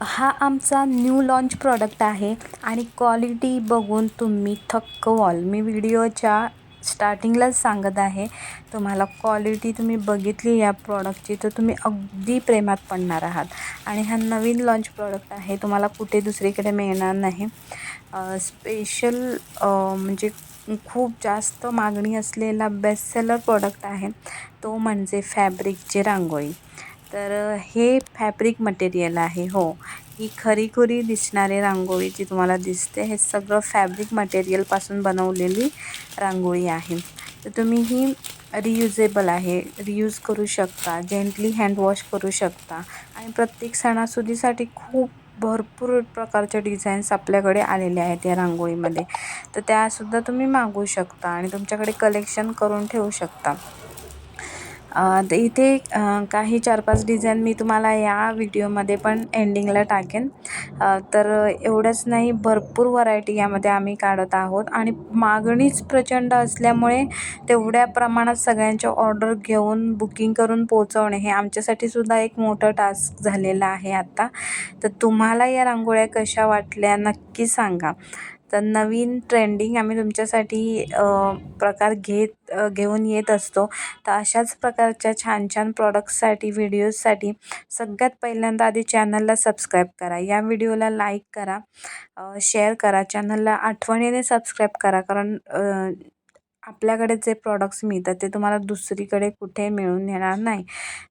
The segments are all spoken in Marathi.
हा आमचा न्यू लॉन्च प्रॉडक्ट आहे आणि क्वालिटी बघून तुम्ही थक्क व्हाल. मी व्हिडिओच्या स्टार्टिंगलाच सांगत आहे, तुम्हाला क्वालिटी तुम्ही बघितली या प्रॉडक्टची तर तुम्ही अगदी प्रेमात पडणार आहात. आणि हा नवीन लॉन्च प्रॉडक्ट आहे, तुम्हाला कुठे दुसरीकडे मिळणार नाही. स्पेशल म्हणजे खूप जास्त मागणी असलेला बेस्ट सेलर प्रॉडक्ट आहे, तो म्हणजे फॅब्रिकची रांगोळी. तर हे फॅब्रिक मटेरियल आहे. हो, ही खरी-खुरी दिसणारी रांगोळी जी तुम्हाला दिसते, हे सगळं फॅब्रिक मटेरियलपासून बनवलेली रांगोळी आहे. तर तुम्ही ही रियुजेबल आहे, रियूज करू शकता, जेंटली हँडवॉश करू शकता आणि प्रत्येक सणासुदीसाठी खूप भरपूर प्रकारच्या डिझाईन्स आपल्याकडे आलेल्या आहेत या रांगोळीमध्ये. तर त्यासुद्धा तुम्ही मागवू शकता आणि तुमच्याकडे कलेक्शन करून ठेवू शकता. तर इथे काही 4-5 डिझाईन मी तुम्हाला या व्हिडिओमध्ये पण एंडिंगला टाकेन. तर एवढंच नाही, भरपूर व्हरायटी यामध्ये आम्ही काढत आहोत आणि मागणीच प्रचंड असल्यामुळे तेवढ्या प्रमाणात सगळ्यांच्या ऑर्डर घेऊन बुकिंग करून पोहोचवणे हे आमच्यासाठी सुद्धा एक मोठं टास्क झालेलं आहे आता. तर तुम्हाला या रांगोळ्या कशा वाटल्या नक्की सांगा. तर नवीन ट्रेंडिंग आम्ही तुमच्यासाठी प्रकार घेऊन येत असतो. तर अशाच प्रकारच्या छान छान प्रॉडक्ट्ससाठी, व्हिडिओजसाठी सगळ्यात पहिल्यांदा आधी चॅनलला सबस्क्राईब करा, या व्हिडिओला लाईक करा, शेअर करा, चॅनलला आठवणीने सबस्क्राईब करा. कारण आपल्याकडे जे प्रॉडक्ट्स मिळतात ते तुम्हाला दुसरीकडे कुठे मिळून येणार नाही.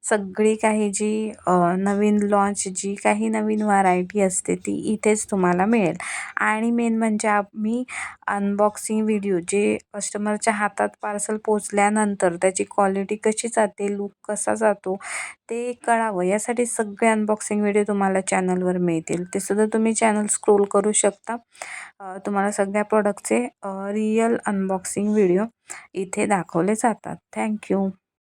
सगळी काही जी नवीन लॉन्च, जी काही नवीन व्हरायटी असते ती इथेच तुम्हाला मिळेल. आणि मेन म्हणजे आम्ही अनबॉक्सिंग व्हिडिओ, जे कस्टमरच्या हातात पार्सल पोचल्यानंतर त्याची क्वालिटी कशी जाते, लूक कसा जातो ते कळावं, यासाठी सगळे अनबॉक्सिंग व्हिडिओ तुम्हाला चॅनलवर मिळतील. ते सुद्धा तुम्ही चॅनल स्क्रोल करू शकता. तुम्हाला सगळ्या प्रॉडक्टचे रिअल अनबॉक्सिंग व्हिडिओ इथे दाखवले जातात. थँक्यू.